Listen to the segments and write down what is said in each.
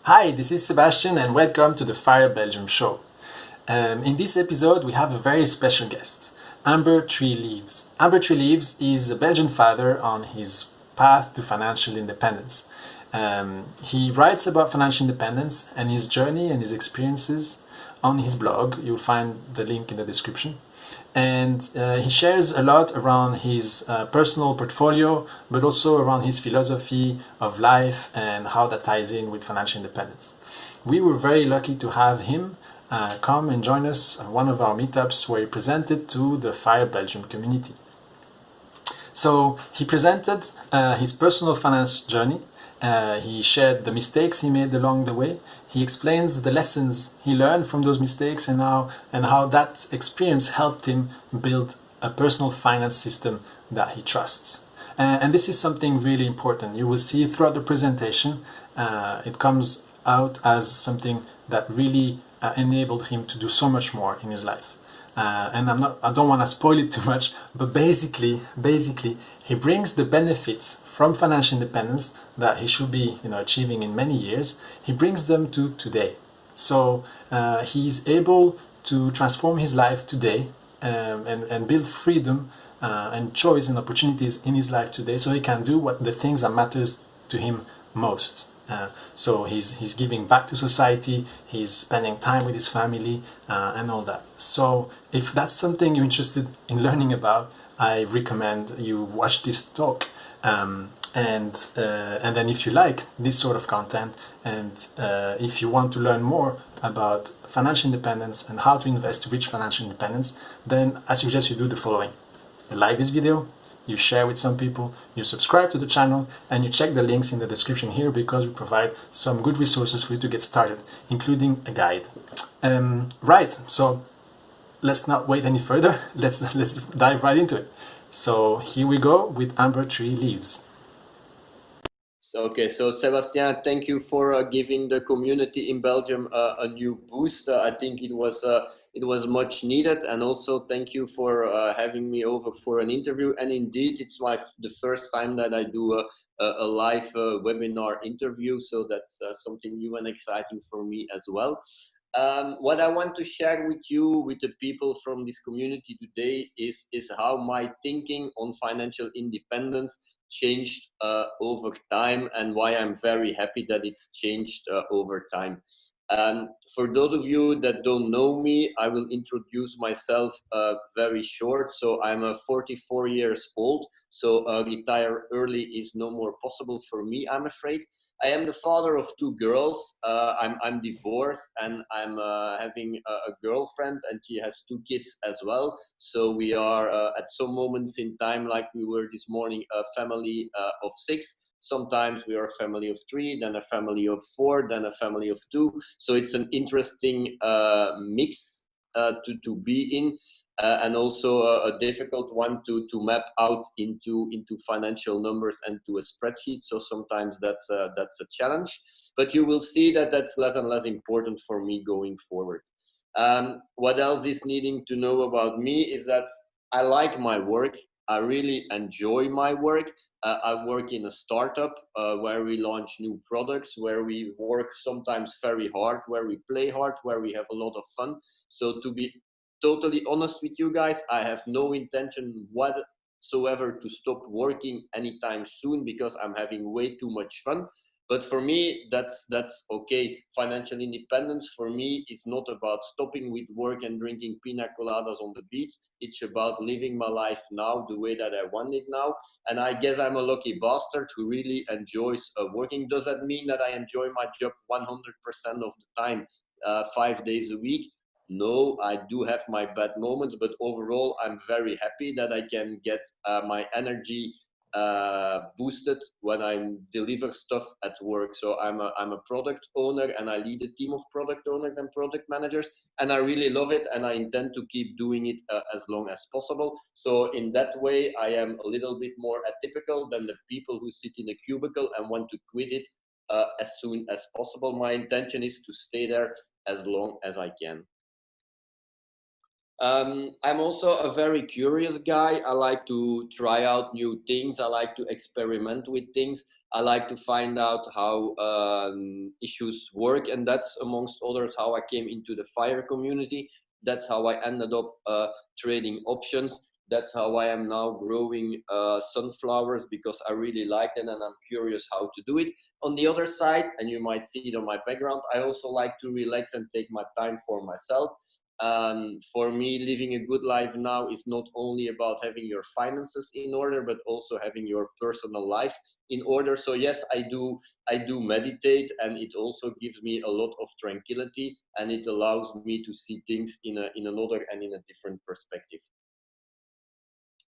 Hi, this is Sebastian and welcome to the Fire Belgium show. In this episode, we have a very special guest, Amber Tree Leaves. Amber Tree Leaves is a Belgian father on his path to financial independence. He writes about financial independence and his journey and his experiences on his blog. You'll find the link in the description. And he shares a lot around his personal portfolio, but also around his philosophy of life and how that ties in with financial independence. We were very lucky to have him come and join us at one of our meetups where he presented to the Fire Belgium community. So he presented his personal finance journey. He shared the mistakes he made along the way. He explains the lessons he learned from those mistakes and how that experience helped him build a personal finance system that he trusts. And this is something really important. You will see throughout the presentation, it comes out as something that really enabled him to do so much more in his life. And I don't want to spoil it too much, but basically, he brings the benefits from financial independence that he should be, achieving in many years. He brings them to today. So he's able to transform his life today and build freedom and choice and opportunities in his life today, so he can do what the things that matters to him most. So he's giving back to society, he's spending time with his family and all that. So if that's something you're interested in learning about, I recommend you watch this talk. And then if you like this sort of content and if you want to learn more about financial independence and how to invest to reach financial independence, then I suggest you do the following. You like this video, you share with some people, you subscribe to the channel, and you check the links in the description here because we provide some good resources for you to get started, including a guide. Right, so let's not wait any further. Let's dive right into it. So here we go with Amber Tree Leaves. Okay, so Sebastian, thank you for giving the community in Belgium a new boost. I think it was much needed, and also thank you for having me over for an interview. And indeed, it's the first time that I do a live webinar interview, so that's something new and exciting for me as well. What I want to share with you, with the people from this community today, is how my thinking on financial independence changed over time, and why I'm very happy that it's changed over time. For those of you that don't know me, I will introduce myself very short. So I'm 44 years old, so retire early is no more possible for me, I'm afraid. I am the father of two girls. I'm divorced, and I'm having a girlfriend, and she has two kids as well. So we are at some moments in time, like we were this morning, a family of six. Sometimes we are a family of three, then a family of four, then a family of two. So it's an interesting mix to be in, and also a difficult one to map out into financial numbers and to a spreadsheet. So sometimes that's a challenge, but you will see that that's less and less important for me going forward. What else is needing to know about me is that I like my work. I really enjoy my work. I work in a startup where we launch new products, where we work sometimes very hard, where we play hard, where we have a lot of fun. So to be totally honest with you guys, I have no intention whatsoever to stop working anytime soon, because I'm having way too much fun. But for me, that's okay. Financial independence for me is not about stopping with work and drinking pina coladas on the beach. It's about living my life now the way that I want it now. And I guess I'm a lucky bastard who really enjoys working. Does that mean that I enjoy my job 100% of the time, 5 days a week? No, I do have my bad moments, but overall, I'm very happy that I can get my energy boosted when I deliver stuff at work. So I'm a product owner, and I lead a team of product owners and product managers, and I really love it, and I intend to keep doing it as long as possible. So in that way, I am a little bit more atypical than the people who sit in a cubicle and want to quit it as soon as possible. My intention is to stay there as long as I can. I'm also a very curious guy. I like to try out new things. I like to experiment with things. I like to find out how issues work, and that's amongst others how I came into the fire community. That's how I ended up trading options. That's how I am now growing sunflowers because I really like it and I'm curious how to do it. On the other side, and you might see it on my background, I also like to relax and take my time for myself. For me, living a good life now is not only about having your finances in order, but also having your personal life in order. So yes, I do meditate, and it also gives me a lot of tranquility, and it allows me to see things in another and in a different perspective.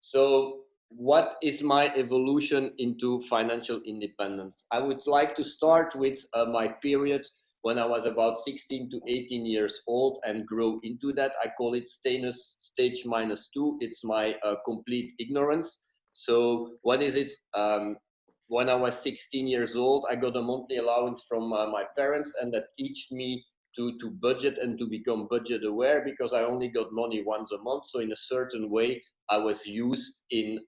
So, what is my evolution into financial independence? I would like to start with my period when I was about 16 to 18 years old and grow into that. I call it stage minus two. It's my complete ignorance. So, what is it? When I was 16 years old, I got a monthly allowance from my parents, and that taught me to budget and to become budget aware because I only got money once a month. So, in a certain way, I was used in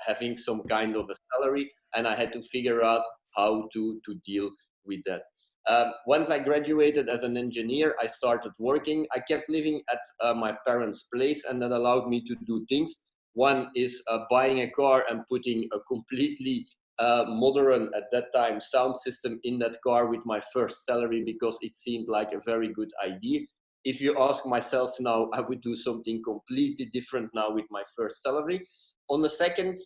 having some kind of a salary, and I had to figure out how to deal with that. Once I graduated as an engineer, I started working. I kept living at my parents' place, and that allowed me to do things. One is buying a car and putting a completely modern at that time sound system in that car with my first salary because it seemed like a very good idea. If you ask myself now, I would do something completely different now with my first salary. On the second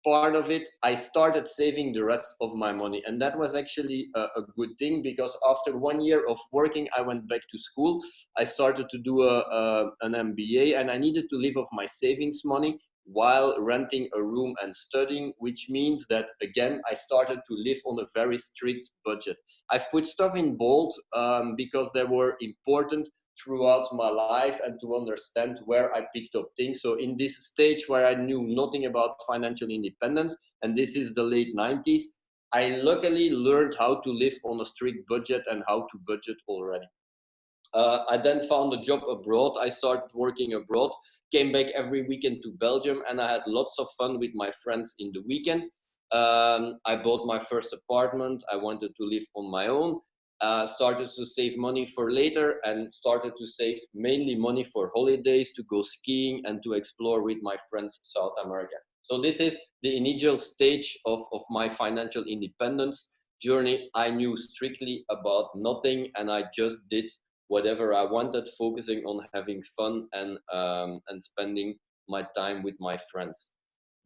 part of it, I started saving the rest of my money. And that was actually a good thing because after 1 year of working, I went back to school. I started to do an MBA, and I needed to live off my savings money while renting a room and studying, which means that again, I started to live on a very strict budget. I've put stuff in bold because they were important throughout my life and to understand where I picked up things. So in this stage where I knew nothing about financial independence, and this is the late 90s, I luckily learned how to live on a strict budget and how to budget already. I then found a job abroad. I started working abroad, came back every weekend to Belgium, and I had lots of fun with my friends in the weekend. I bought my first apartment. I wanted to live on my own. Started to save money for later and started to save mainly money for holidays, to go skiing and to explore with my friends South America. So this is the initial stage of my financial independence journey. I knew strictly about nothing and I just did whatever I wanted, focusing on having fun and spending my time with my friends.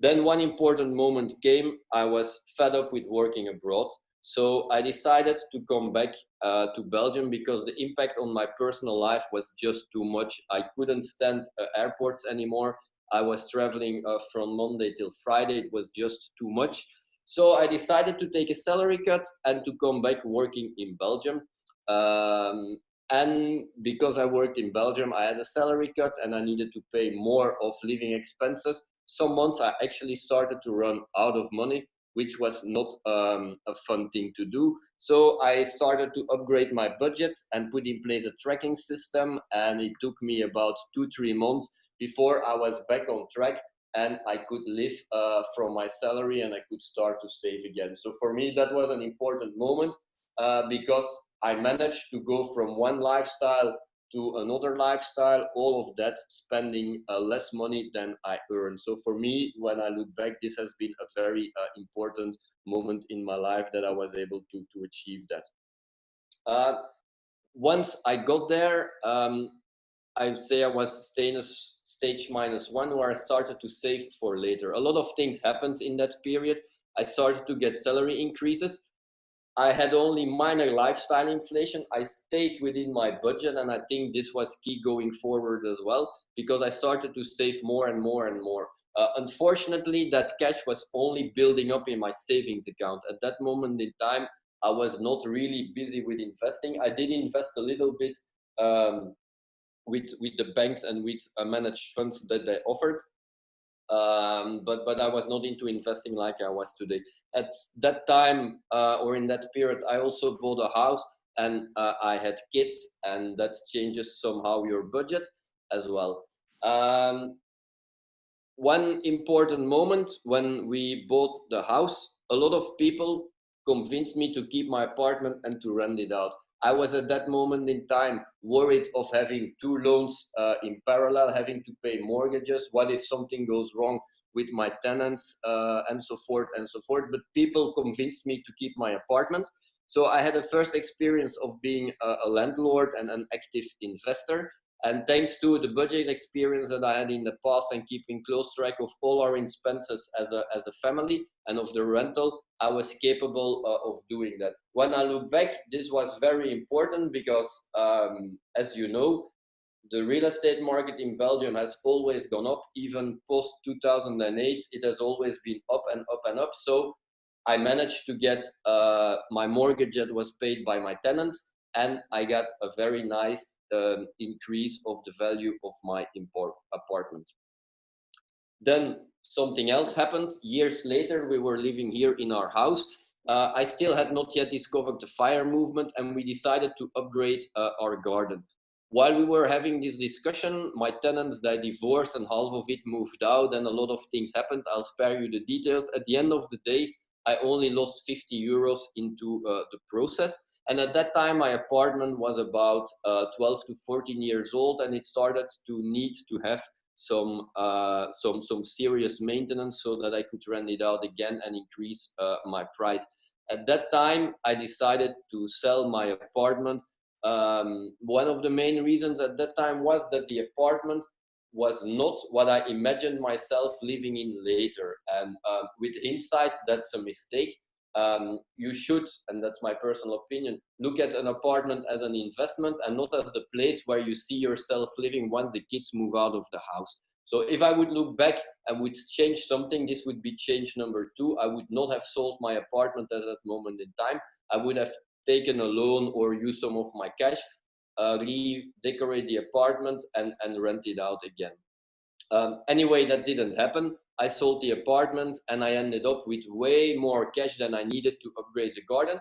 Then one important moment came. I was fed up with working abroad. So I decided to come back to Belgium because the impact on my personal life was just too much. I couldn't stand airports anymore. I was traveling from Monday till Friday. It was just too much. So I decided to take a salary cut and to come back working in Belgium. Um, and because I worked in Belgium, I had a salary cut and I needed to pay more of living expenses. Some months I actually started to run out of money, which was not a fun thing to do. So I started to upgrade my budget and put in place a tracking system. And it took me about 2, 3 months before I was back on track and I could live from my salary and I could start to save again. So for me, that was an important moment because I managed to go from one lifestyle to another lifestyle, all of that spending less money than I earned. So for me, when I look back, this has been a very important moment in my life that I was able to achieve that. Uh, Once I got there, I would say I was stage minus one, where I started to save for later. A lot of things happened in that period. I started to get salary increases. I had only minor lifestyle inflation. I stayed within my budget, and I think this was key going forward as well because I started to save more and more and more. Unfortunately, that cash was only building up in my savings account. At that moment in time, I was not really busy with investing. I did invest a little bit um, with the banks and with managed funds that they offered, but I was not into investing like I was today. At that time or in that period, I also bought a house and I had kids, and that changes somehow your budget. as well. Um, One important moment when we bought the house, a lot of people convinced me to keep my apartment and to rent it out. I was at that moment in time worried of having two loans in parallel, having to pay mortgages. What if something goes wrong with my tenants, and so forth and so forth. But people convinced me to keep my apartment. So I had a first experience of being a landlord and an active investor. And thanks to the budget experience that I had in the past and keeping close track of all our expenses as a family and of the rental, I was capable of doing that. When I look back, this was very important because, as you know, the real estate market in Belgium has always gone up. Even post 2008, it has always been up and up and up. So I managed to get my mortgage that was paid by my tenants, and I got a very nice increase of the value of my apartment. Then something else happened. Years later, we were living here in our house. I still had not yet discovered the fire movement, and we decided to upgrade our garden. While we were having this discussion, my tenants, they divorced and half of it moved out, and a lot of things happened. I'll spare you the details. At the end of the day, I only lost 50 euros into the process. And at that time, my apartment was about 12 to 14 years old, and it started to need to have some serious maintenance so that I could rent it out again and increase my price. At that time, I decided to sell my apartment. One of the main reasons at that time was that the apartment was not what I imagined myself living in later. And with hindsight, that's a mistake. You should, and that's my personal opinion, look at an apartment as an investment and not as the place where you see yourself living once the kids move out of the house. So if I would look back and would change something, this would be change number two. I would not have sold my apartment at that moment in time. I would have taken a loan or used some of my cash, redecorate the apartment and rent it out again. Anyway, that didn't happen. I sold the apartment and I ended up with way more cash than I needed to upgrade the garden.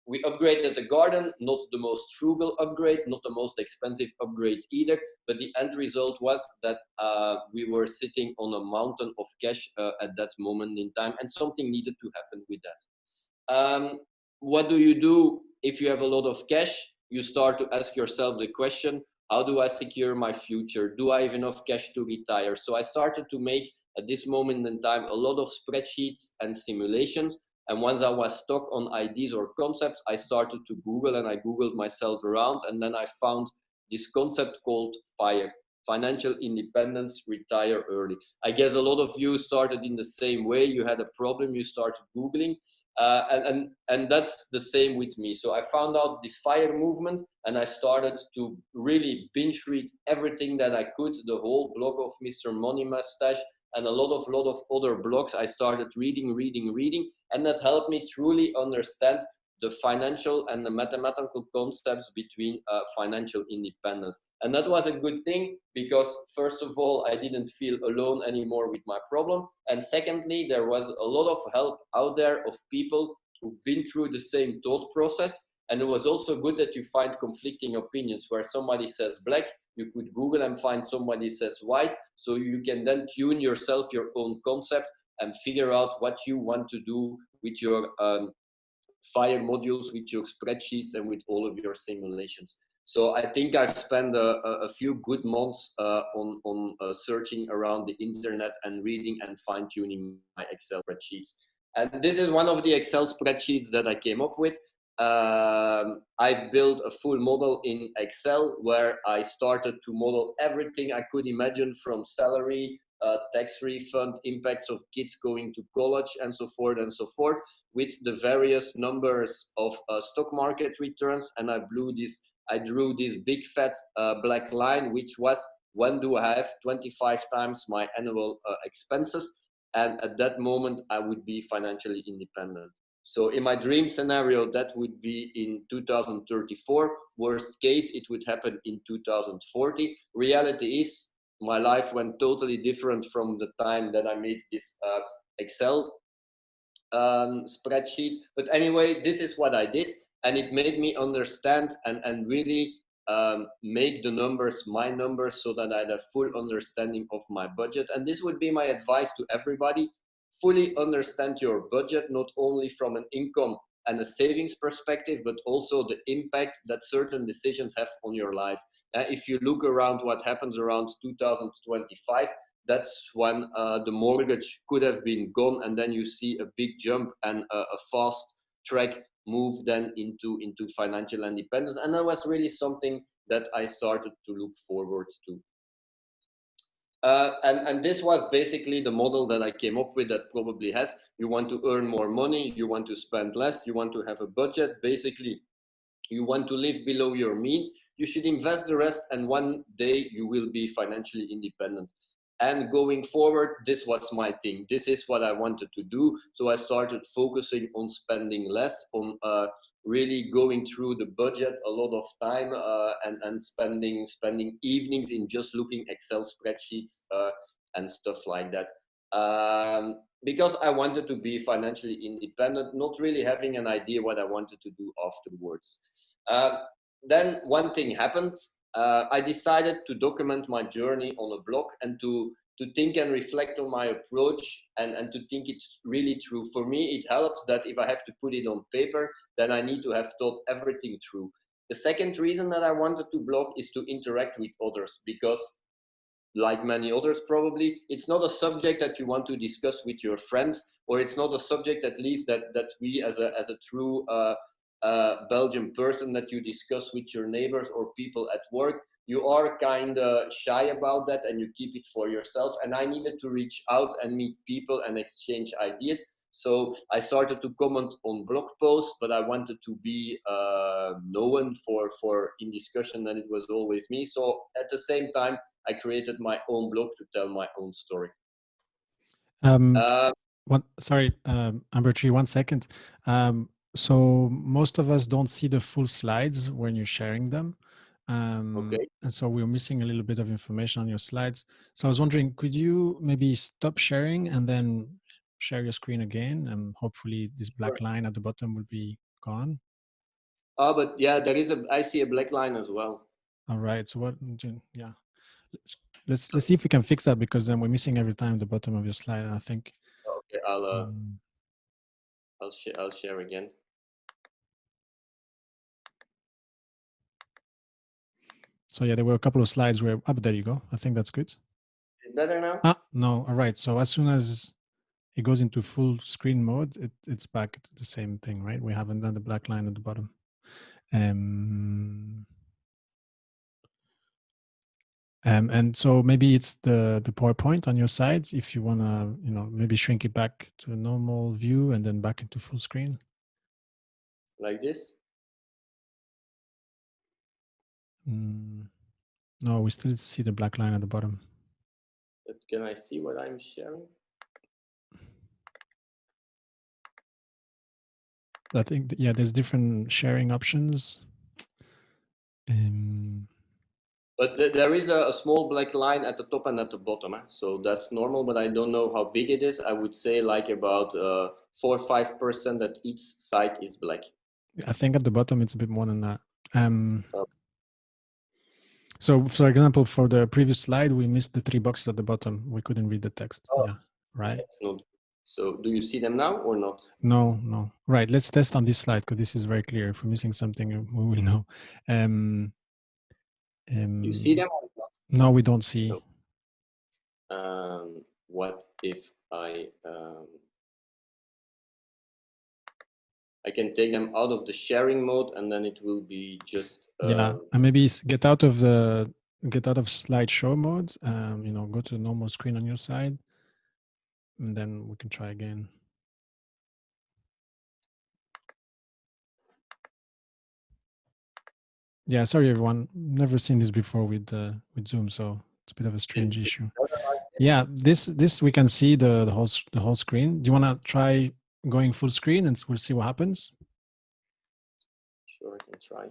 We upgraded the garden, not the most frugal upgrade, not the most expensive upgrade either, but the end result was that we were sitting on a mountain of cash at that moment in time, and something needed to happen with that. What do you do if you have a lot of cash? You start to ask yourself the question, how do I secure my future? Do I have enough cash to retire? So I started to make, at this moment in time, a lot of spreadsheets and simulations. And once I was stuck on ideas or concepts, I started to Google and I Googled myself around. And then I found this concept called FIRE, Financial Independence, Retire Early. I guess a lot of you started in the same way. You had a problem, you started Googling. And that's the same with me. So I found out this FIRE movement and I started to really binge read everything that I could, the whole blog of Mr. Money Mustache and a lot of other blogs. I started reading, and that helped me truly understand the financial and the mathematical concepts between financial independence. And that was a good thing because, first of all, I didn't feel alone anymore with my problem. And secondly, there was a lot of help out there of people who've been through the same thought process. And it was also good that you find conflicting opinions where somebody says black, you could Google and find somebody says white. So you can then tune yourself, your own concept, and figure out what you want to do with your fire modules, with your spreadsheets, and with all of your simulations. So I think I've spent a few good months on searching around the internet and reading and fine-tuning my Excel spreadsheets. And this is one of the Excel spreadsheets that I came up with. I've built a full model in Excel where I started to model everything I could imagine, from salary, tax refund, impacts of kids going to college, and so forth and so forth, with the various numbers of stock market returns. And I drew this big fat black line, which was, when do I have 25 times my annual expenses? And at that moment, I would be financially independent. So in my dream scenario, that would be in 2034. Worst case, it would happen in 2040. Reality is, my life went totally different from the time that I made this Excel spreadsheet. But anyway, this is what I did, and it made me understand and really make the numbers my numbers so that I had a full understanding of my budget. And this would be my advice to everybody. Fully understand your budget, not only from an income and a savings perspective, but also the impact that certain decisions have on your life. If you look around what happens around 2025, that's when the mortgage could have been gone, and then you see a big jump and a fast track move then into financial independence. And that was really something that I started to look forward to. And this was basically the model that I came up with that probably has, you want to earn more money, you want to spend less, you want to have a budget, basically you want to live below your means, you should invest the rest, and one day you will be financially independent. And going forward, this was my thing. This is what I wanted to do. So I started focusing on spending less, on really going through the budget a lot of time, and spending evenings in just looking Excel spreadsheets and stuff like that. Because I wanted to be financially independent, not really having an idea what I wanted to do afterwards. Then one thing happened. I decided to document my journey on a blog and to think and reflect on my approach, and to think it's really true. For me, it helps that if I have to put it on paper, then I need to have thought everything through. The second reason that I wanted to blog is to interact with others, because like many others probably, it's not a subject that you want to discuss with your friends, or it's not a subject, at least that we as a true Belgian person, that you discuss with your neighbors or people at work. You are kind of shy about that and you keep it for yourself. And I needed to reach out and meet people and exchange ideas. So I started to comment on blog posts, but I wanted to be known for in discussion, and it was always me. So at the same time, I created my own blog to tell my own story. Sorry, Amber Tree, 1 second. So most of us don't see the full slides when you're sharing them. Okay. And so we're missing a little bit of information on your slides. So I was wondering, could you maybe stop sharing and then share your screen again? And hopefully this black line at the bottom will be gone. Oh, but yeah, I see a black line as well. All right. So yeah. Let's see if we can fix that, because then we're missing every time the bottom of your slide. I think. Okay, I'll share again. So yeah, there were a couple of slides where, but there you go. I think that's good. Is it better now? No. All right. So as soon as it goes into full screen mode, it's back to the same thing, right? We haven't done the black line at the bottom. And so maybe it's the PowerPoint on your sides. If you want to, maybe shrink it back to a normal view and then back into full screen. Like this? No, we still see the black line at the bottom. But can I see what I'm sharing? I think, yeah, there's different sharing options. But there is a small black line at the top and at the bottom. So that's normal, but I don't know how big it is. I would say like about 4 or 5% at each side is black. I think at the bottom it's a bit more than that. So, for example, for the previous slide, we missed the 3 boxes at the bottom. We couldn't read the text. Yeah, right. That's not. So do you see them now or not? No. Right. Let's test on this slide, because this is very clear. If we're missing something, we will know. You see them or not? No, we don't see. No. What if I can take them out of the sharing mode, and then it will be just yeah, and maybe get out of slideshow mode. Go to normal screen on your side, and then we can try again. Yeah, sorry everyone. Never seen this before with Zoom, so it's a bit of a strange issue. Yeah, this we can see the whole screen. Do you want to try going full screen and we'll see what happens? Sure, I can try.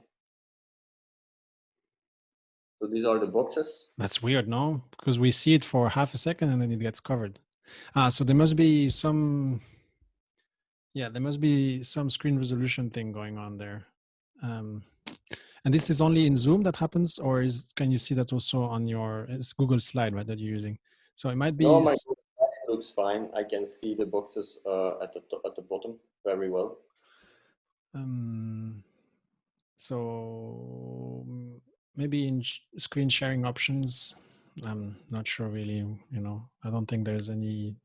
So these are the boxes. That's weird, no? Because we see it for half a second and then it gets covered. So there must be some. Yeah, there must be some screen resolution thing going on there. And And this is only in Zoom that happens, or can you see that also on your Google slide, right, that you're using? So it might be. No, my looks fine. I can see the boxes at the bottom very well. So maybe in screen sharing options, I'm not sure really. I don't think there's any.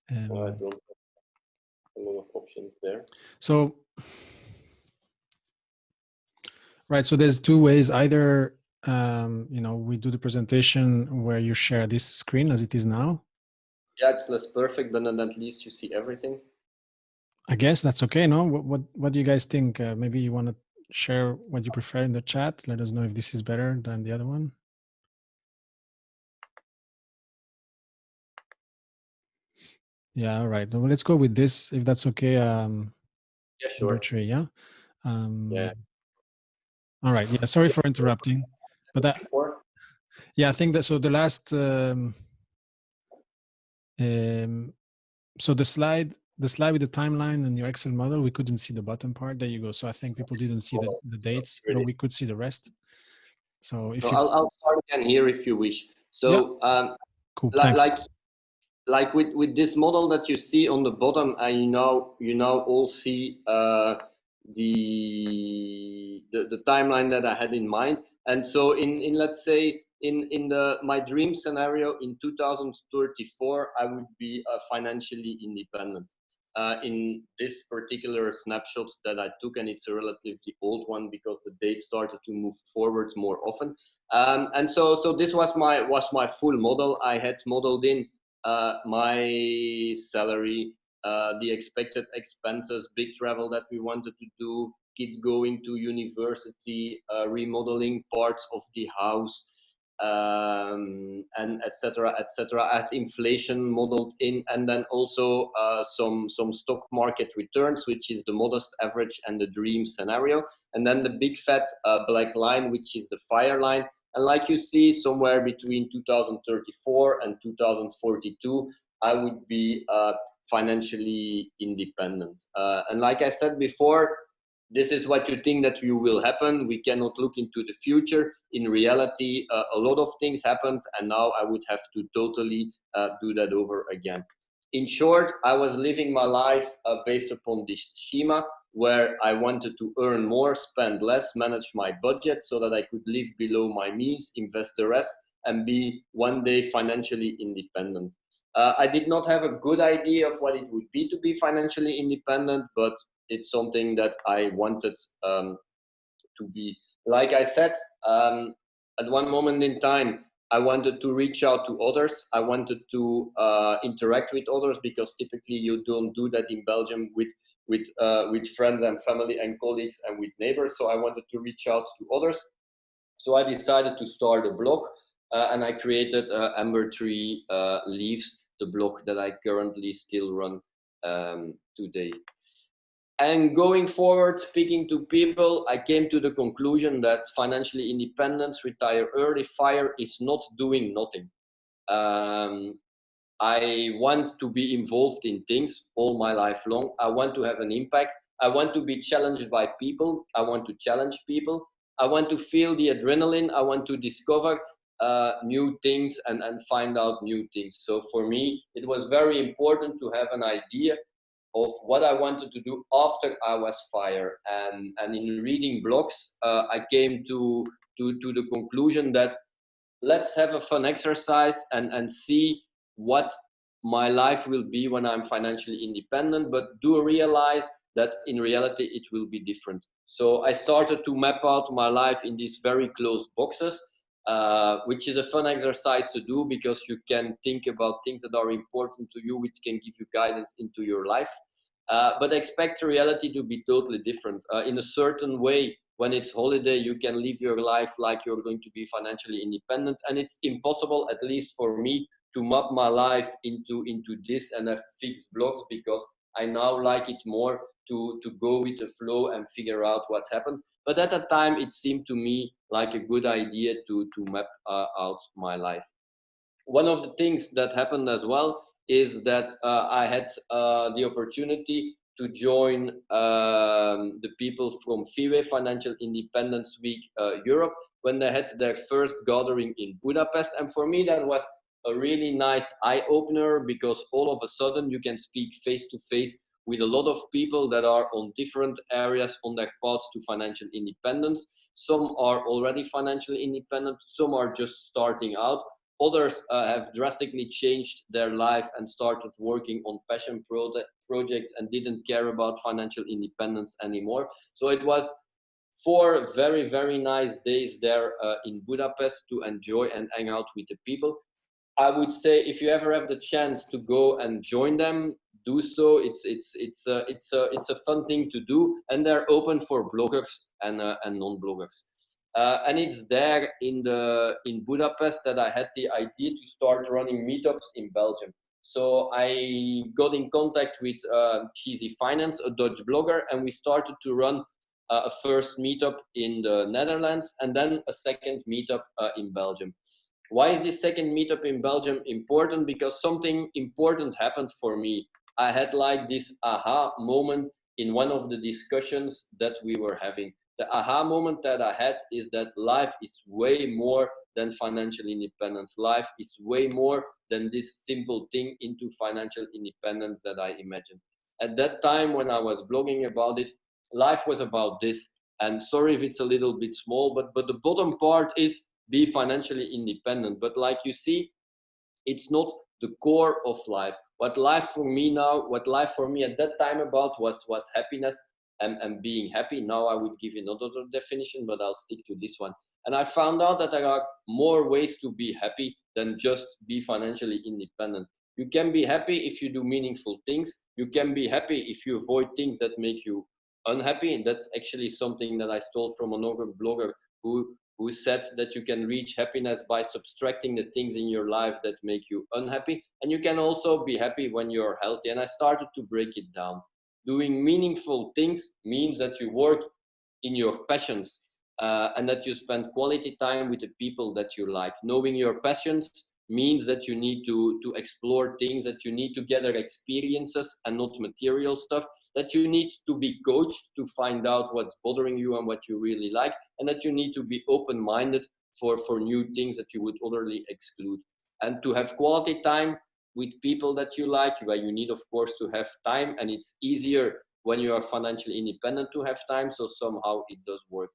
I don't have a lot of options there. So. Right. So there's two ways. Either we do the presentation where you share this screen as it is now. Yeah, it's less perfect, but then at least you see everything. I guess that's okay. No, what do you guys think? Maybe you want to share what you prefer in the chat. Let us know if this is better than the other one. Yeah. All right. Well, let's go with this if that's okay. Yeah, sure. Bertrand, yeah. Yeah. All right. Yeah. Sorry for interrupting, but that. Yeah, I think that. So the last. So the slide with the timeline and your Excel model, we couldn't see the bottom part. There you go. So I think people didn't see the dates, but we could see the rest. So if I'll start again here if you wish. So yeah. Cool. Thanks. Like with this model that you see on the bottom, and you now all see the timeline that I had in mind. And so in let's say in my dream scenario in 2034, I would be financially independent. In this particular snapshot that I took, and it's a relatively old one because the date started to move forward more often. And so this was my full model. I had modeled in my salary, the expected expenses, big travel that we wanted to do, kids going to university, remodeling parts of the house, and etc. At inflation modeled in, and then also some stock market returns, which is the modest average and the dream scenario, and then the big fat black line, which is the fire line. And like you see, somewhere between 2034 and 2042, I would be financially independent. And like I said before, this is what you think that you will happen. We cannot look into the future. In reality, a lot of things happened, and now I would have to totally do that over again. In short, I was living my life based upon this schema, where I wanted to earn more, spend less, manage my budget so that I could live below my means, invest the rest, and be one day financially independent. I did not have a good idea of what it would be to be financially independent, but it's something that I wanted to be. Like I said, at one moment in time, I wanted to reach out to others. I wanted to interact with others, because typically you don't do that in Belgium with friends and family and colleagues and with neighbors. So I wanted to reach out to others. So I decided to start a blog, and I created Amber Tree Leaves, the blog that I currently still run today. And going forward, speaking to people, I came to the conclusion that financially independence, retire early, FIRE is not doing nothing. I want to be involved in things all my life long. I want to have an impact. I want to be challenged by people. I want to challenge people. I want to feel the adrenaline. I want to discover new things and find out new things. So for me, it was very important to have an idea of what I wanted to do after I was fired. And in reading blogs, I came to the conclusion that let's have a fun exercise and see what my life will be when I'm financially independent, but do realize that in reality it will be different. So I started to map out my life in these very close boxes, which is a fun exercise to do, because you can think about things that are important to you, which can give you guidance into your life. But expect reality to be totally different. In a certain way, when it's holiday, you can live your life like you're going to be financially independent. And it's impossible, at least for me, to map my life into this and have fixed blocks, because I now like it more to go with the flow and figure out what happens. But at that time, it seemed to me like a good idea to map out my life. One of the things that happened as well is that I had the opportunity to join the people from FIWE, Financial Independence Week Europe, when they had their first gathering in Budapest. And for me, that was a really nice eye-opener, because all of a sudden you can speak face-to-face with a lot of people that are on different areas on their path to financial independence. Some are already financially independent, some are just starting out. Others have drastically changed their life and started working on passion projects and didn't care about financial independence anymore. So it was 4 very, very nice days there in Budapest to enjoy and hang out with the people. I would say if you ever have the chance to go and join them, do so. It's a fun thing to do, and they're open for bloggers and non-bloggers. And it's there in Budapest that I had the idea to start running meetups in Belgium. So I got in contact with Cheesy Finance, a Dutch blogger, and we started to run a first meetup in the Netherlands, and then a second meetup in Belgium. Why is this second meetup in Belgium important? Because something important happened for me. I had like this aha moment in one of the discussions that we were having. The aha moment that I had is that life is way more than financial independence. Life is way more than this simple thing into financial independence that I imagined. At that time when I was blogging about it, life was about this. And sorry if it's a little bit small, but the bottom part is be financially independent. But like you see, it's not the core of life. What life for me at that time about was happiness and being happy. Now I would give you another definition, but I'll stick to this one. And I found out that there are more ways to be happy than just be financially independent. You can be happy if you do meaningful things. You can be happy if you avoid things that make you unhappy. And that's actually something that I stole from another blogger who said that you can reach happiness by subtracting the things in your life that make you unhappy. And you can also be happy when you're healthy. And I started to break it down. Doing meaningful things means that you work in your passions and that you spend quality time with the people that you like. Knowing your passions means that you need to explore things, that you need to gather experiences and not material stuff, that you need to be coached to find out what's bothering you and what you really like, and that you need to be open-minded for new things that you would otherly exclude. And to have quality time with people that you like, where you need, of course, to have time, and it's easier when you are financially independent to have time, so somehow it does work.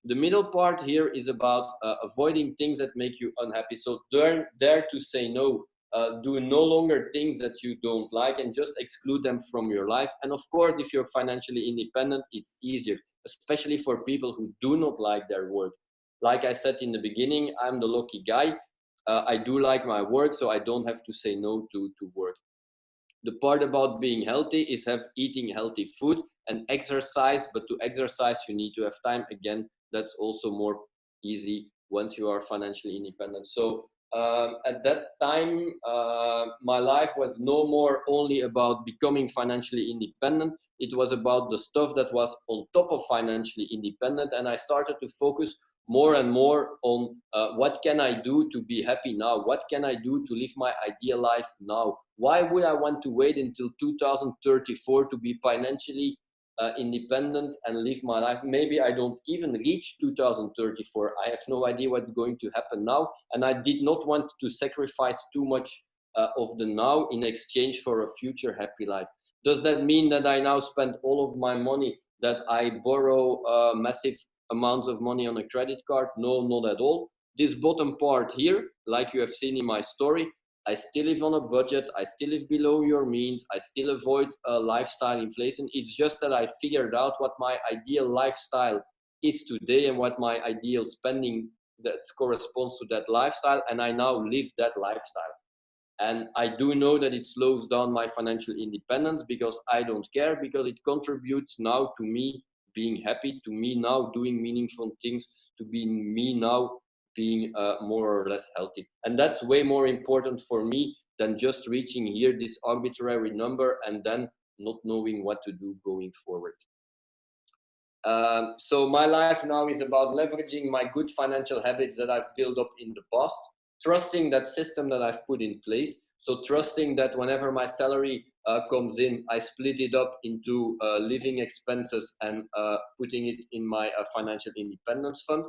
The middle part here is about avoiding things that make you unhappy. So dare to say no. Do no longer things that you don't like and just exclude them from your life. And of course, if you're financially independent, it's easier, especially for people who do not like their work. Like I said in the beginning, I'm the lucky guy. I do like my work, so I don't have to say no to work. The part about being healthy is eating healthy food and exercise, but to exercise you need to have time. Again, that's also more easy once you are financially independent. So at that time, my life was no more only about becoming financially independent. It was about the stuff that was on top of financially independent, and I started to focus more and more on what can I do to be happy now? What can I do to live my ideal life now? Why would I want to wait until 2034 to be financially independent and live my life? Maybe I don't even reach 2034. I have no idea what's going to happen now. And I did not want to sacrifice too much of the now in exchange for a future happy life. Does that mean that I now spend all of my money, that I borrow massive amounts of money on a credit card? No, not at all. This bottom part here, like you have seen in my story, I still live on a budget. I still live below your means. I still avoid lifestyle inflation. It's just that I figured out what my ideal lifestyle is today and what my ideal spending that corresponds to that lifestyle. And I now live that lifestyle. And I do know that it slows down my financial independence because I don't care, because it contributes now to me being happy, to me now doing meaningful things, to be me now being more or less healthy. And that's way more important for me than just reaching here this arbitrary number and then not knowing what to do going forward. So my life now is about leveraging my good financial habits that I've built up in the past, trusting that system that I've put in place. So trusting that whenever my salary comes in, I split it up into living expenses and putting it in my financial independence fund.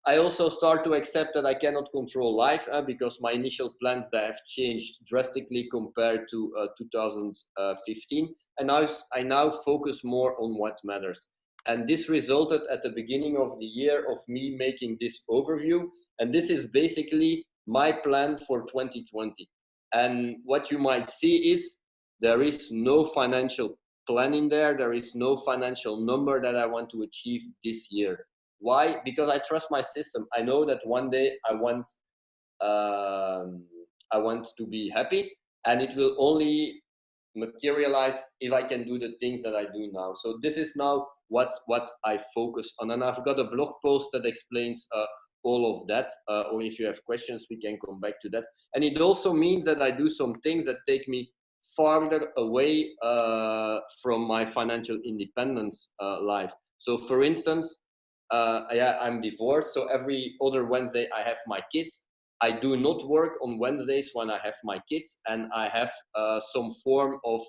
I also start to accept that I cannot control life because my initial plans that have changed drastically compared to 2015. And I now focus more on what matters. And this resulted at the beginning of the year of me making this overview. And this is basically my plan for 2020. And what you might see is there is no financial plan in there. There is no financial number that I want to achieve this year. Why? Because I trust my system. I know that one day I want to be happy, and it will only materialize if I can do the things that I do now. So this is now what I focus on, and I've got a blog post that explains all of that. Or if you have questions, we can come back to that. And it also means that I do some things that take me farther away from my financial independence life. So, for instance, I'm divorced, so every other Wednesday I have my kids. I do not work on Wednesdays when I have my kids, and I have some form of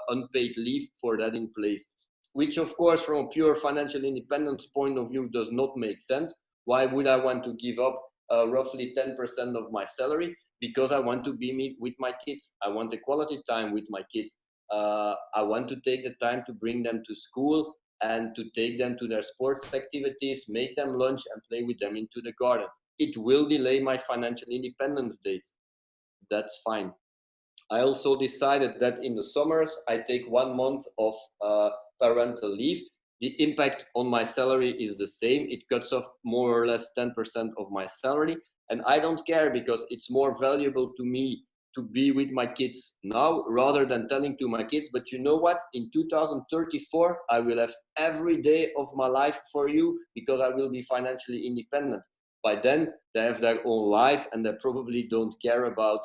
unpaid leave for that in place, which of course from a pure financial independence point of view does not make sense. Why would I want to give up roughly 10% of my salary? Because I want to be with my kids. I want a quality time with my kids. I want to take the time to bring them to school and to take them to their sports activities, make them lunch and play with them into the garden. It will delay my financial independence date. That's fine. I also decided that in the summers, I take 1 month of parental leave. The impact on my salary is the same. It cuts off more or less 10% of my salary. And I don't care because it's more valuable to me to be with my kids now rather than telling to my kids, but you know what? In 2034, I will have every day of my life for you because I will be financially independent. By then, they have their own life and they probably don't care about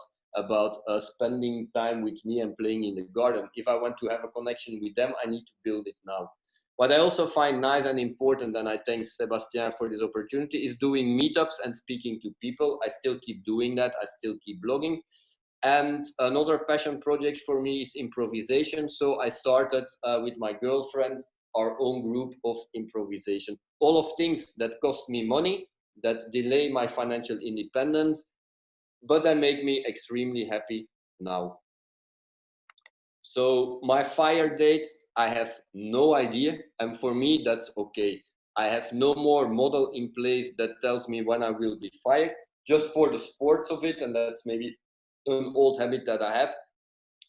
spending time with me and playing in the garden. If I want to have a connection with them, I need to build it now. What I also find nice and important, and I thank Sebastian for this opportunity, is doing meetups and speaking to people. I still keep doing that. I still keep blogging. And another passion project for me is improvisation. So I started with my girlfriend our own group of improvisation. All of things that cost me money, that delay my financial independence, but that make me extremely happy now. So my fire date, I have no idea. And for me, that's okay. I have no more model in place that tells me when I will be fired, just for the sports of it. And that's maybe an old habit that I have.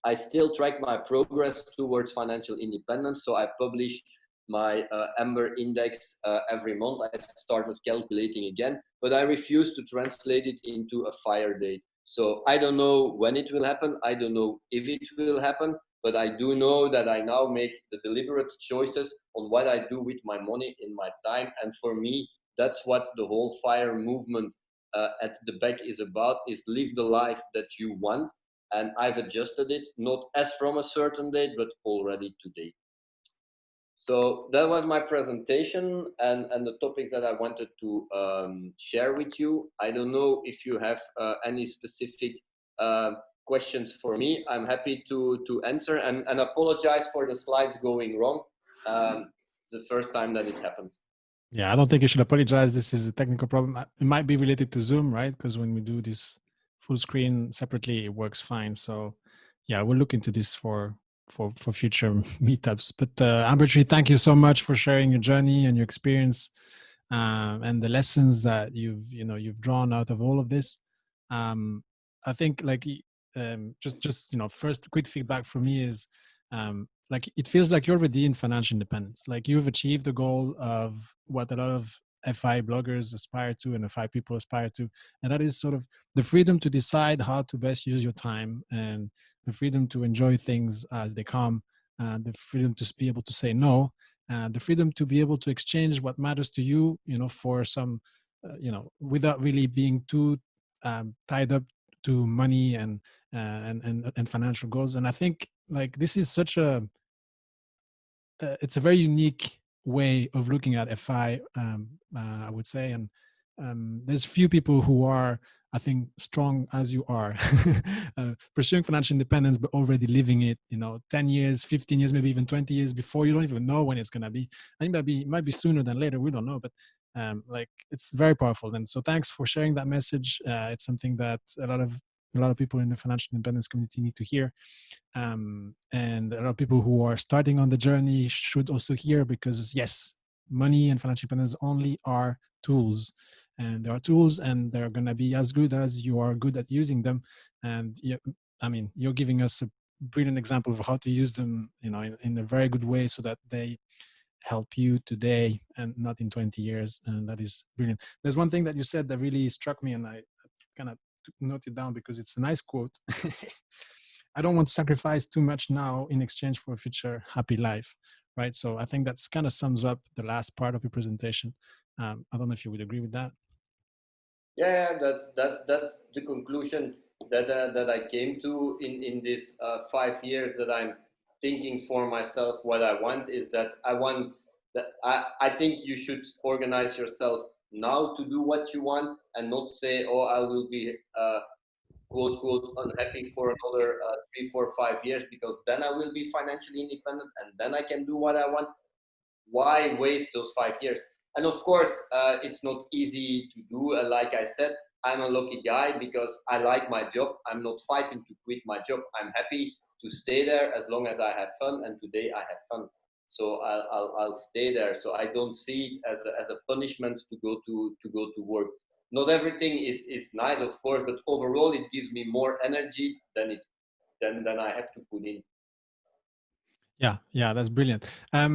I still track my progress towards financial independence. So I publish my Amber Index every month. I started calculating again, but I refuse to translate it into a fire date. So I don't know when it will happen. I don't know if it will happen, but I do know that I now make the deliberate choices on what I do with my money in my time. And for me, that's what the whole FIRE movement at the back is about, is live the life that you want. And I've adjusted it, not as from a certain date, but already today. So that was my presentation and the topics that I wanted to share with you. I don't know if you have any specific questions for me. I'm happy to answer and apologize for the slides going wrong. The first time that it happened. Yeah, I don't think you should apologize. This is a technical problem. It might be related to Zoom, right? Because when we do this full screen separately, it works fine. So yeah, we'll look into this for future meetups. But Ambertree, thank you so much for sharing your journey and your experience and the lessons that you've drawn out of all of this. I think like just first quick feedback for me is like it feels like you're already in financial independence. Like you've achieved the goal of what a lot of FI bloggers aspire to and FI people aspire to, and that is sort of the freedom to decide how to best use your time and the freedom to enjoy things as they come, the freedom to be able to say no, the freedom to be able to exchange what matters to you, for some, without really being too tied up to money and financial goals. And I think like this is such it's a very unique way of looking at FI, I would say. And there's few people who are I think strong as you are, pursuing financial independence, but already living it, 10 years, 15 years, maybe even 20 years before, you don't even know when it's going to be. And it might be sooner than later. We don't know, but like it's very powerful. And so thanks for sharing that message. It's something that a lot of people in the financial independence community need to hear. And a lot of people who are starting on the journey should also hear, because yes, money and financial independence only are tools, and there are tools, and they're going to be as good as you are good at using them. And you're giving us a brilliant example of how to use them, in a very good way, so that they help you today and not in 20 years. And that is brilliant. There's one thing that you said that really struck me, and I kind of note it down because it's a nice quote. I don't want to sacrifice too much now in exchange for a future happy life, right? So I think that's kind of sums up the last part of your presentation. I don't know if you would agree with that. Yeah, that's the conclusion that I came to in this 5 years that I'm thinking for myself. What I want is that I think you should organize yourself now to do what you want, and not say, oh, I will be quote quote unhappy for another 3, 4, 5 years, because then I will be financially independent and then I can do what I want. Why waste those 5 years? And of course, it's not easy to do. Like I said, I'm a lucky guy because I like my job. I'm not fighting to quit my job. I'm happy to stay there as long as I have fun. And today I have fun, so I'll stay there. So I don't see it as a punishment to go to work. Not everything is nice, of course, but overall it gives me more energy than I have to put in. Yeah, that's brilliant.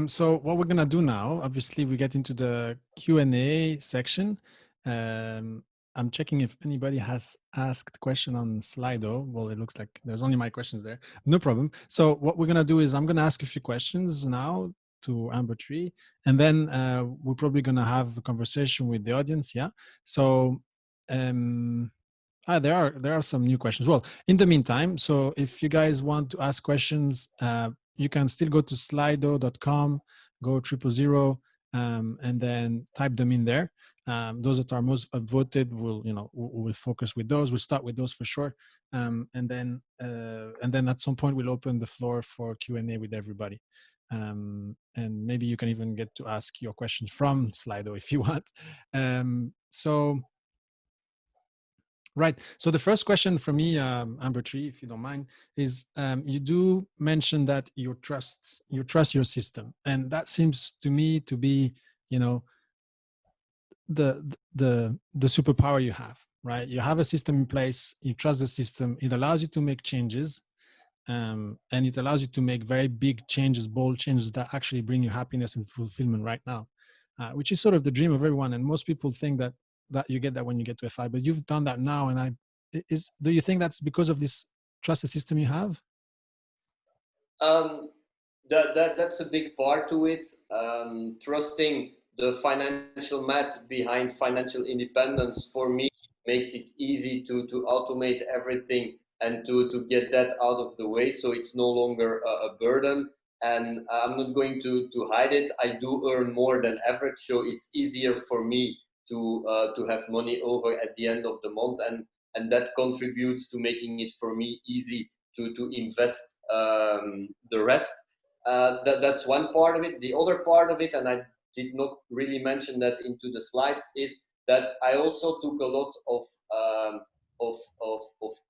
So what we're gonna do now, obviously, we get into the Q&A section. I'm checking if anybody has asked question on Slido. Well, it looks like there's only my questions there. No problem. So what we're gonna do is I'm gonna ask a few questions now to Amber Tree, and then we're probably gonna have a conversation with the audience. Yeah. So there are some new questions. Well, in the meantime, so if you guys want to ask questions, you can still go to slido.com, go 000, and then type them in there. Those that are most voted we'll focus with those. We'll start with those for sure, and then at some point we'll open the floor for Q&A with everybody. And maybe you can even get to ask your questions from Slido if you want. So. Right. So the first question for me, Amber Tree, if you don't mind, is you do mention that you trust your system, and that seems to me to be, the superpower you have. Right. You have a system in place. You trust the system. It allows you to make changes, and it allows you to make very big changes, bold changes that actually bring you happiness and fulfillment right now, which is sort of the dream of everyone. And most people think that you get that when you get to FI, but you've done that now. And do you think that's because of this trusted system you have? That's a big part to it. Trusting the financial math behind financial independence, for me, makes it easy to automate everything and to get that out of the way, so it's no longer a burden. And I'm not going to hide it. I do earn more than average, so it's easier for me to have money over at the end of the month, and that contributes to making it for me easy to invest the rest. That's one part of it. The other part of it, and I did not really mention that into the slides, is that I also took a lot of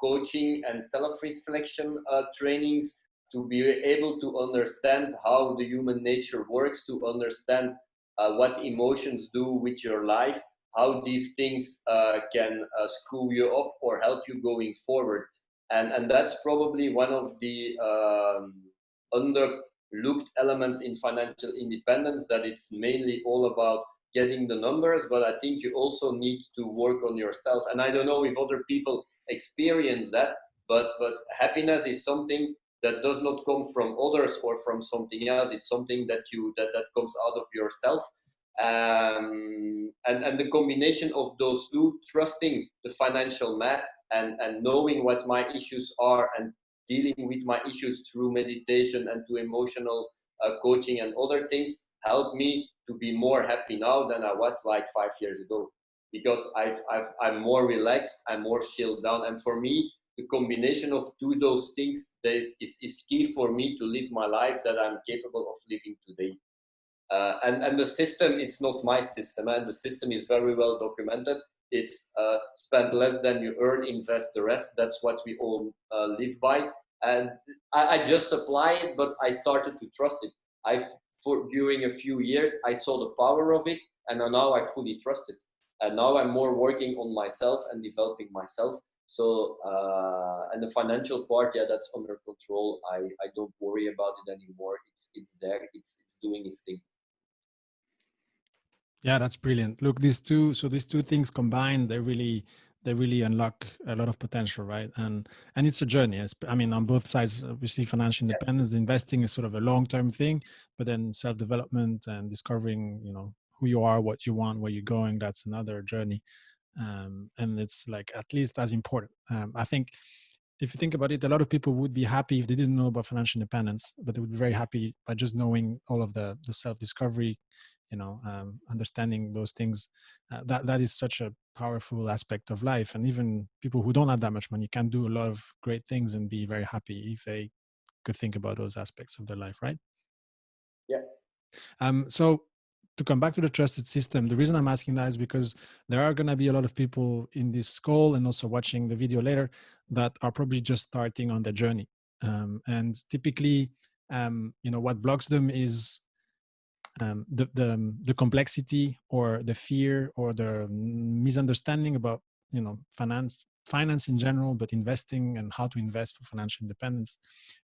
coaching and self-reflection trainings to be able to understand how the human nature works, to understand what emotions do with your life, how these things can screw you up or help you going forward. And that's probably one of the underlooked elements in financial independence, that it's mainly all about getting the numbers, but I think you also need to work on yourself. And I don't know if other people experience that, but happiness is something that does not come from others or from something else. It's something that comes out of yourself. And the combination of those two, trusting the financial math and knowing what my issues are and dealing with my issues through meditation and to emotional coaching and other things, helped me to be more happy now than I was like 5 years ago. because I'm more relaxed, I'm more chilled down. And for me, the combination of those things is key for me to live my life that I'm capable of living today. And the system, it's not my system, and the system is very well documented. It's spend less than you earn, invest the rest. That's what we all live by. And I just apply it, but I started to trust it. During a few years, I saw the power of it, and now I fully trust it. And now I'm more working on myself and developing myself. So, and the financial part, yeah, that's under control. I don't worry about it anymore. It's there. It's doing its thing. Yeah, that's brilliant. Look, these two things combined, they really unlock a lot of potential, right? And it's a journey. I mean, on both sides, obviously, financial independence, investing is sort of a long-term thing, but then self-development and discovering, you know, who you are, what you want, where you're going, that's another journey. And it's like at least as important. I think if you think about it, a lot of people would be happy if they didn't know about financial independence, but they would be very happy by just knowing all of the self-discovery, you know, understanding those things. That is such a powerful aspect of life. And even people who don't have that much money can do a lot of great things and be very happy if they could think about those aspects of their life, right? Yeah. So to come back to the trusted system, the reason I'm asking that is because there are going to be a lot of people in this call and also watching the video later that are probably just starting on their journey. And typically, you know, what blocks them is the complexity or the fear or the misunderstanding about, you know, finance in general, but investing and how to invest for financial independence.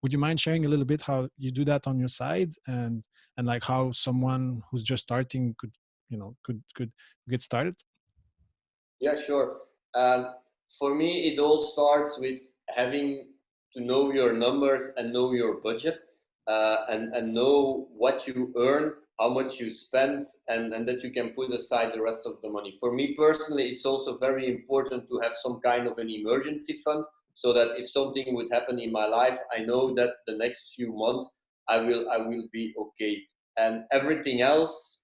Would you mind sharing a little bit how you do that on your side, and like how someone who's just starting could, you know, could get started? Yeah, sure. For me, it all starts with having to know your numbers and know your budget, and know what you earn, how much you spend, and that you can put aside the rest of the money. For me personally, it's also very important to have some kind of an emergency fund, so that if something would happen in my life, I know that the next few months I will be okay. And everything else,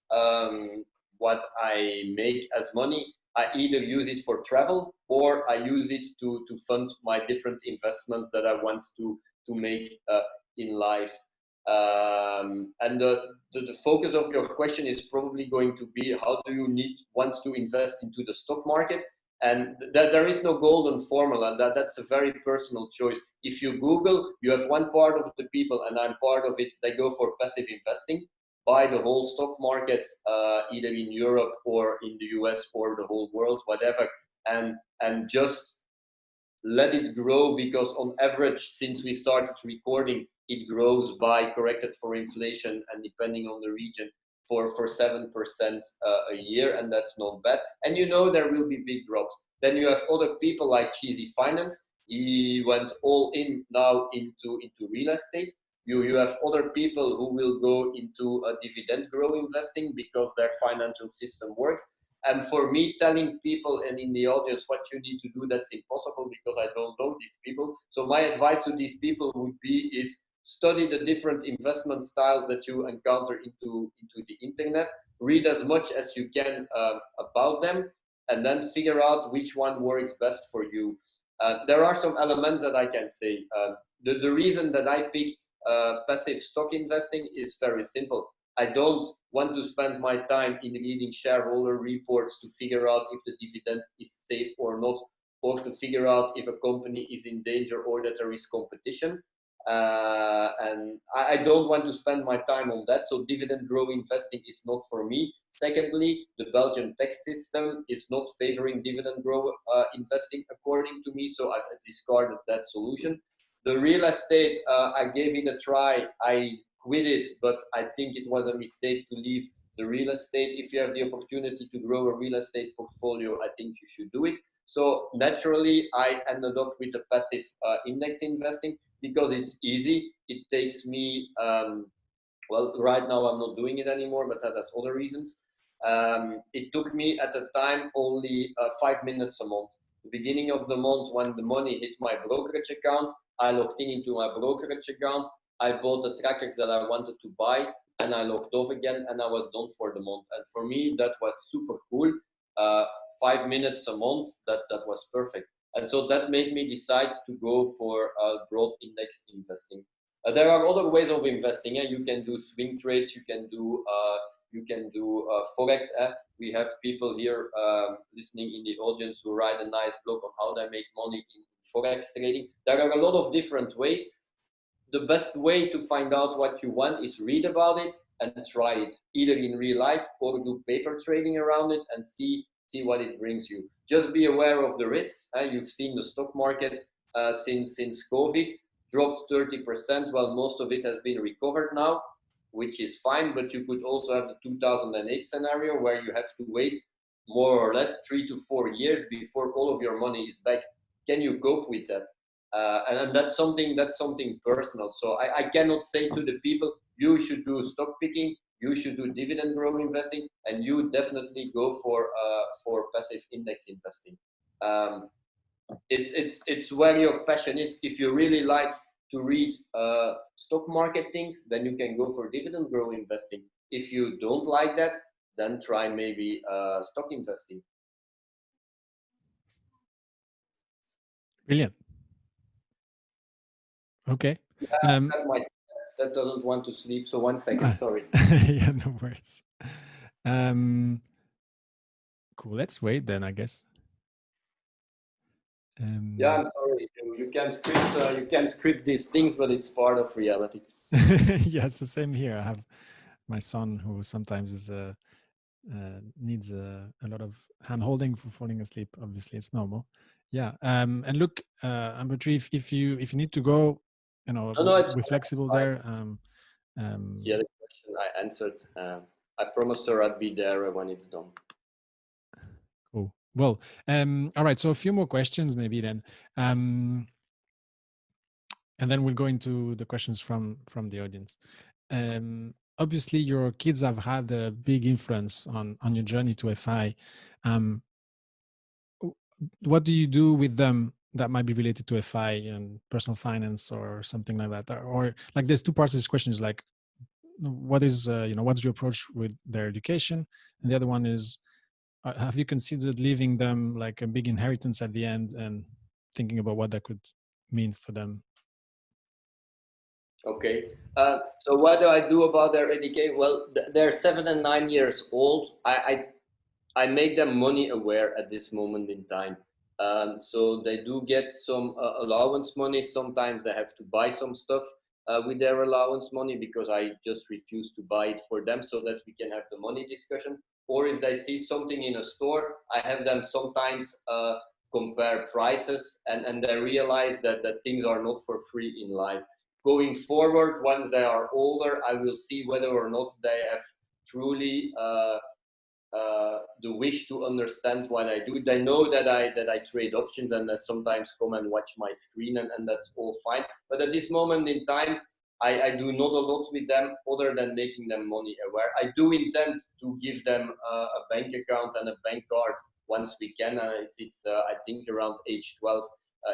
what I make as money, I either use it for travel or I use it to fund my different investments that I want to make in life. And the focus of your question is probably going to be, how do you want to invest into the stock market? And that there is no golden formula. That's a very personal choice. If you Google, you have one part of the people, and I'm part of it, they go for passive investing, buy the whole stock market, either in Europe or in the US or the whole world, whatever, and just let it grow, because on average, since we started recording, it grows by, corrected for inflation and depending on the region, for 7% a year, and that's not bad. And you know there will be big drops. Then you have other people like Cheesy Finance. He went all in now into real estate. You have other people who will go into a dividend grow investing because their financial system works. And for me, telling people and in the audience what you need to do, that's impossible, because I don't know these people. So my advice to these people would be is study the different investment styles that you encounter into the internet, read as much as you can about them, and then figure out which one works best for you. There are some elements that I can say. The reason that I picked passive stock investing is very simple. I don't want to spend my time in reading shareholder reports to figure out if the dividend is safe or not, or to figure out if a company is in danger or that there is competition. And I don't want to spend my time on that. So dividend grow investing is not for me. Secondly, the Belgian tax system is not favoring dividend grow investing according to me. So I've discarded that solution. The real estate, I gave it a try. I quit it, but I think it was a mistake to leave the real estate. If you have the opportunity to grow a real estate portfolio, I think you should do it. So naturally, I ended up with the passive index investing because it's easy. It takes me, well, right now I'm not doing it anymore, but that has other reasons. It took me at the time only 5 minutes a month. The beginning of the month, when the money hit my brokerage account, I logged into my brokerage account. I bought the trackers that I wanted to buy, and I logged off again, and I was done for the month. And for me, that was super cool. 5 minutes a month, that was perfect. And so that made me decide to go for broad index investing. There are other ways of investing. You can do swing trades. You can do forex. We have people here listening in the audience who write a nice blog on how they make money in forex trading. There are a lot of different ways. The best way to find out what you want is read about it and try it, either in real life or do paper trading around it and see what it brings you. Just be aware of the risks. You've seen the stock market since COVID dropped 30%. Well, most of it has been recovered now, which is fine, but you could also have the 2008 scenario where you have to wait more or less 3 to 4 years before all of your money is back. Can you cope with that? And that's something personal. So I cannot say to the people, you should do stock picking, you should do dividend growth investing, and you definitely go for passive index investing. It's where your passion is. If you really like to read stock market things, then you can go for dividend growth investing. If you don't like that, then try maybe stock investing. Brilliant. Okay. That doesn't want to sleep. So 1 second, sorry. Yeah, no worries. Cool. Let's wait then, I guess. Yeah, I'm sorry. You can script these things, but it's part of reality. Yeah, it's the same here. I have my son who sometimes is needs a lot of hand holding for falling asleep. Obviously, it's normal. Yeah. And look, Ambertree, if you need to go, No, we're flexible there. The other question I answered. I promised her I'd be there when it's done. Cool. Well, all right. So a few more questions, maybe then, and then we'll go into the questions from the audience. Obviously, your kids have had a big influence on your journey to FI. What do you do with them that might be related to FI and personal finance or something like that? Or like, there's two parts of this question: is like, what is what's your approach with their education, and the other one is, have you considered leaving them like a big inheritance at the end and thinking about what that could mean for them? Okay. So what do I do about their education? Well, they're 7 and 9 years old. I make them money aware at this moment in time. So they do get some allowance money. Sometimes they have to buy some stuff with their allowance money because I just refuse to buy it for them so that we can have the money discussion. Or if they see something in a store, I have them sometimes compare prices and they realize that things are not for free in life. Going forward, once they are older, I will see whether or not they have truly the wish to understand what I do. They know that I trade options and they sometimes come and watch my screen and that's all fine. But at this moment in time, I do not a lot with them other than making them money aware. I do intend to give them a bank account and a bank card once we can. It's I think around age 12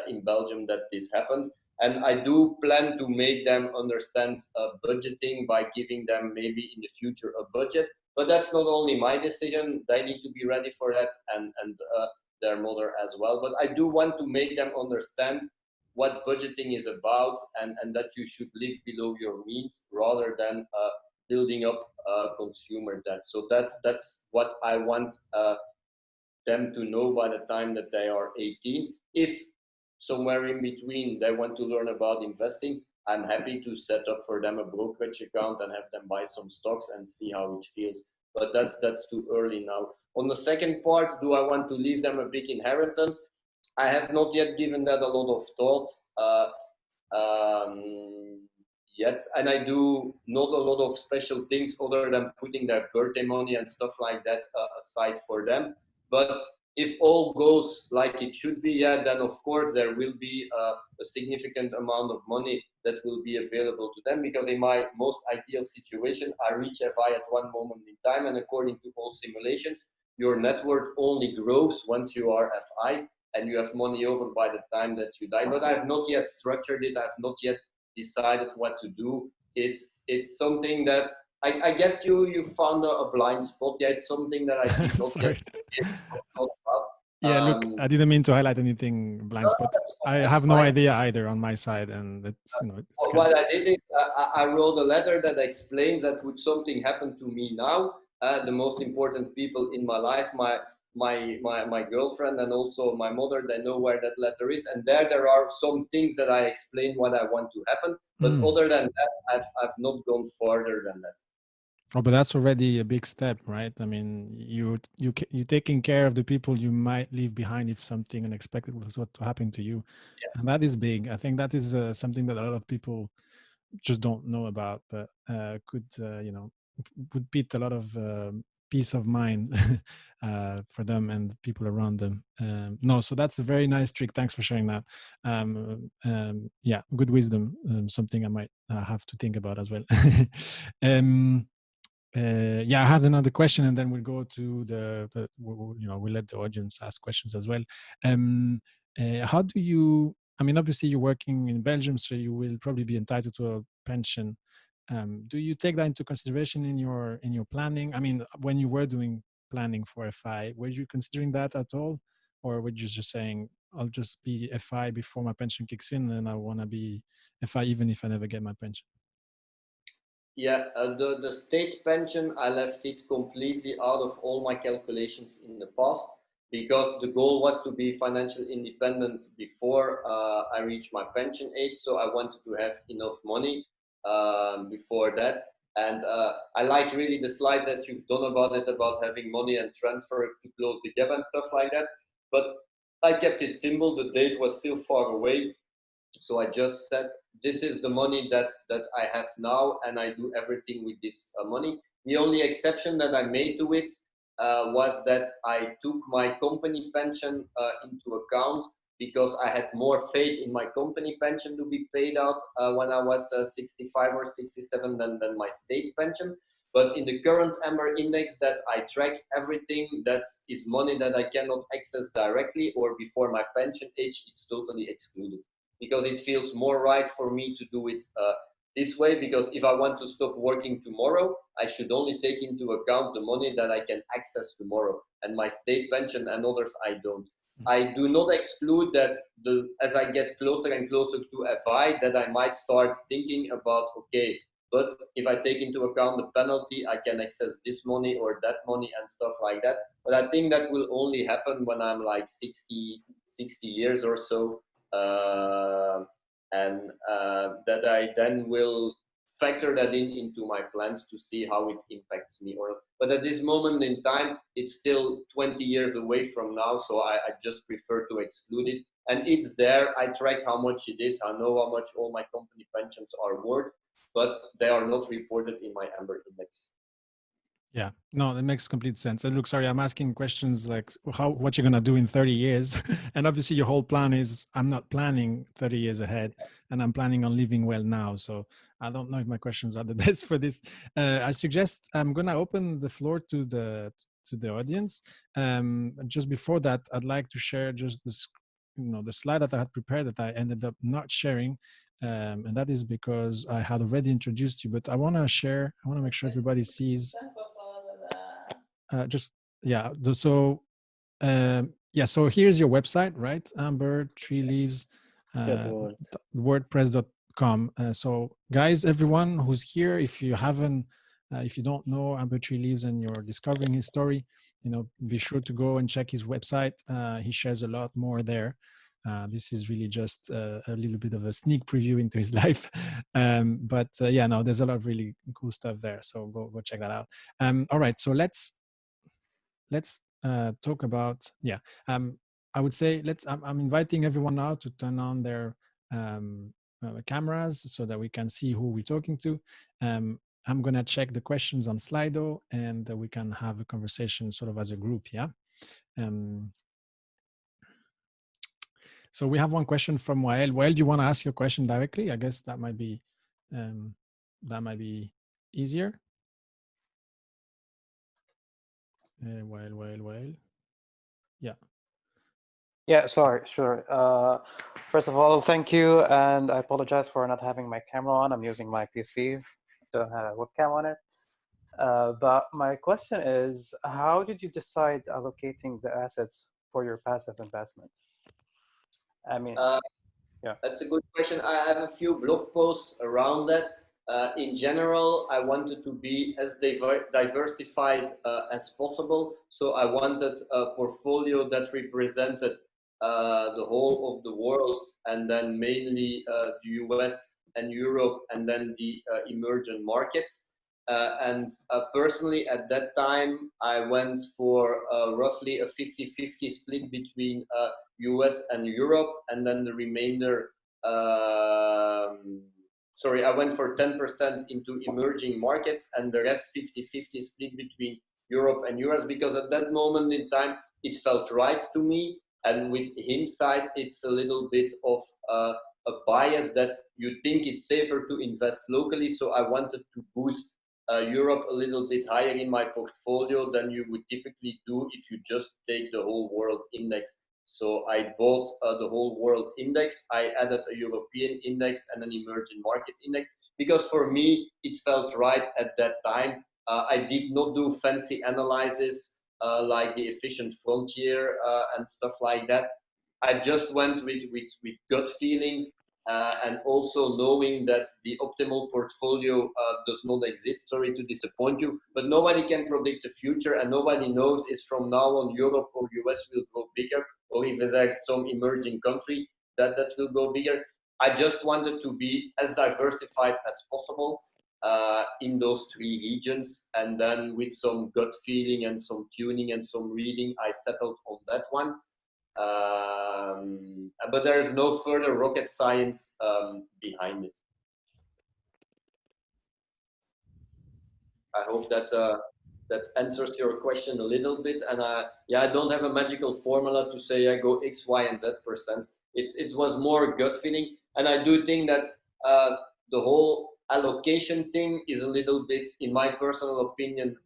in Belgium that this happens. And I do plan to make them understand budgeting by giving them maybe in the future a budget. But that's not only my decision. They need to be ready for that and their mother as well. But I do want to make them understand what budgeting is about and that you should live below your means rather than building up consumer debt. So that's what I want them to know by the time that they are 18. If somewhere in between they want to learn about investing, I'm happy to set up for them a brokerage account and have them buy some stocks and see how it feels. But that's too early now. On the second part, do I want to leave them a big inheritance? I have not yet given that a lot of thought yet, and I do not a lot of special things other than putting their birthday money and stuff like that aside for them. But if all goes like it should be, yeah, then of course there will be a significant amount of money that will be available to them, because in my most ideal situation, I reach FI at one moment in time, and according to all simulations, your net worth only grows once you are FI, and you have money over by the time that you die. But I have not yet structured it. I have not yet decided what to do. It's something that I guess you found a blind spot. Yeah, it's something that I did not yet thought about. Yeah, look, I didn't mean to highlight anything blind spot. I have no idea either on my side, and it's, you know, it's kind what I did is I wrote a letter that explains that would something happen to me now, the most important people in my life, my girlfriend and also my mother, they know where that letter is, and there are some things that I explain what I want to happen, but other than that, I've not gone further than that. Oh, but that's already a big step, right? I mean, you're taking care of the people you might leave behind if something unexpected was what to happen to you, and that is big. I think that is something that a lot of people just don't know about, but could you know, would beat a lot of peace of mind for them and the people around them. No, so that's a very nice trick. Thanks for sharing that. Yeah, good wisdom. Something I might have to think about as well. Yeah, I had another question, and then we'll go to you know, we'll let the audience ask questions as well. How do you? I mean, obviously you're working in Belgium, so you will probably be entitled to a pension. Do you take that into consideration in your planning? I mean, when you were doing planning for FI, were you considering that at all, or were you just saying, I'll just be FI before my pension kicks in, and I want to be FI even if I never get my pension? Yeah, the state pension, I left it completely out of all my calculations in the past because the goal was to be financial independent before I reach my pension age. So I wanted to have enough money before that. And I like really the slides that you've done about it, about having money and transfer it to close the gap and stuff like that. But I kept it simple. The date was still far away. So I just said, this is the money that I have now, and I do everything with this money. The only exception that I made to it was that I took my company pension into account because I had more faith in my company pension to be paid out when I was 65 or 67 than my state pension. But in the current Amber index that I track, everything that is money that I cannot access directly or before my pension age, it's totally excluded, because it feels more right for me to do it this way. Because if I want to stop working tomorrow, I should only take into account the money that I can access tomorrow, and my state pension and others I don't. I do not exclude that as I get closer and closer to FI, that I might start thinking about, okay, but if I take into account the penalty, I can access this money or that money and stuff like that. But I think that will only happen when I'm like 60 years or so, and that I then will factor that into my plans to see how it impacts me. But at this moment in time, it's still 20 years away from now, so I just prefer to exclude it. And it's there. I track how much it is. I know how much all my company pensions are worth, but they are not reported in my Amber index. Yeah, no, that makes complete sense. And look, sorry, I'm asking questions like what you're gonna do in 30 years, and obviously your whole plan is I'm not planning 30 years ahead, and I'm planning on living well now. So I don't know if my questions are the best for this. I suggest I'm gonna open the floor to the audience. Just before that, I'd like to share just this, you know, the slide that I had prepared that I ended up not sharing. And that is because I had already introduced you, but I want to share. I want to make sure everybody sees. Just yeah. So yeah. So here's your website, right? Amber Tree Leaves, WordPress.com. So guys, everyone who's here, if you haven't, if you don't know Amber Tree Leaves and you're discovering his story, you know, be sure to go and check his website. He shares a lot more there. This is really just a little bit of a sneak preview into his life, but yeah, no, there's a lot of really cool stuff there. So go check that out. All right, so let's talk about, yeah. I would say I'm inviting everyone now to turn on their cameras so that we can see who we're talking to. I'm gonna check the questions on Slido, and we can have a conversation sort of as a group. Yeah. So we have one question from Wael. Wael, do you want to ask your question directly? I guess that might be easier. Wael. Yeah. Yeah, sorry, sure. First of all, thank you, and I apologize for not having my camera on. I'm using my PC, don't have a webcam on it. But my question is, how did you decide allocating the assets for your passive investment? I mean, yeah. That's a good question. I have a few blog posts around that. In general, I wanted to be as diversified as possible. So I wanted a portfolio that represented the whole of the world, and then mainly the US and Europe, and then the emerging markets. Personally, at that time, I went for roughly a 50-50 split between US and Europe, and then the remainder, sorry, I went for 10% into emerging markets, and the rest 50-50 split between Europe and US, because at that moment in time, it felt right to me. And with hindsight, it's a little bit of a bias that you think it's safer to invest locally. So I wanted to boost Europe a little bit higher in my portfolio than you would typically do if you just take the whole world index. So I bought the whole world index. I added a European index and an emerging market index, because for me, it felt right at that time. I did not do fancy analysis like the efficient frontier and stuff like that. I just went with gut feeling, and also knowing that the optimal portfolio does not exist. Sorry to disappoint you, but nobody can predict the future, and nobody knows if from now on Europe or US will grow bigger, or if there's some emerging country that will go bigger. I just wanted to be as diversified as possible in those three regions, and then with some gut feeling and some tuning and some reading, I settled on that one. But there is no further rocket science behind it. I hope that that answers your question a little bit. And yeah, I don't have a magical formula to say I go X, Y, and Z%. It was more gut feeling, and I do think that the whole allocation thing is a little bit, in my personal opinion,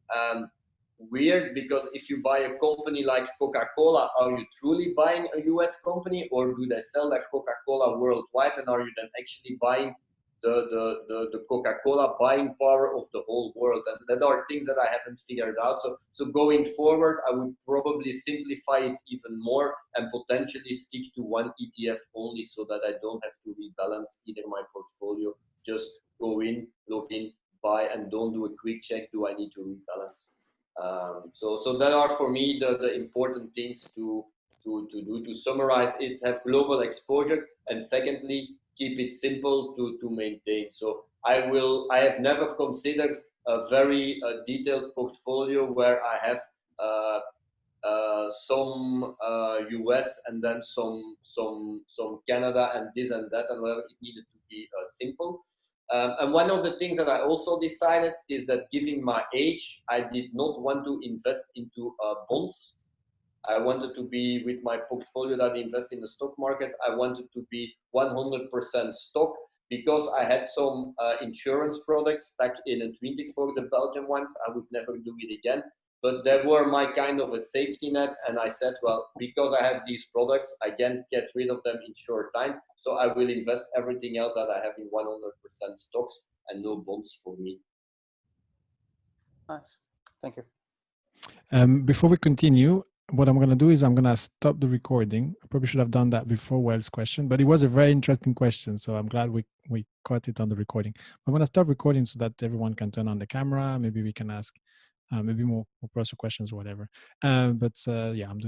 weird, because if you buy a company like Coca-Cola, are you truly buying a US company, or do they sell that Coca-Cola worldwide, and are you then actually buying the Coca-Cola buying power of the whole world? And that are things that I haven't figured out. So going forward, I would probably simplify it even more and potentially stick to one ETF only, so that I don't have to rebalance either my portfolio. Just go in, log in, buy, and don't do a quick check. Do I need to rebalance? So that are for me the important things to do. To summarize, it's have global exposure, and secondly, keep it simple to maintain. So I have never considered a very detailed portfolio where I have some US and then some Canada and this and that, and whatever. It needed to be simple. And one of the things that I also decided is that, given my age, I did not want to invest into bonds. I wanted to be, with my portfolio that I invest in the stock market, I wanted to be 100% stock, because I had some insurance products back in 20 for the Belgian ones. I would never do it again, but they were my kind of a safety net. And I said, well, because I have these products, I can get rid of them in short time. So I will invest everything else that I have in 100% stocks and no bonds for me. Nice. Thank you. Before we continue, what I'm going to do is I'm going to stop the recording. I probably should have done that before Well's question, but it was a very interesting question. So I'm glad we caught it on the recording. I'm going to stop recording so that everyone can turn on the camera. Maybe we can ask maybe more personal questions or whatever. Yeah, I'm doing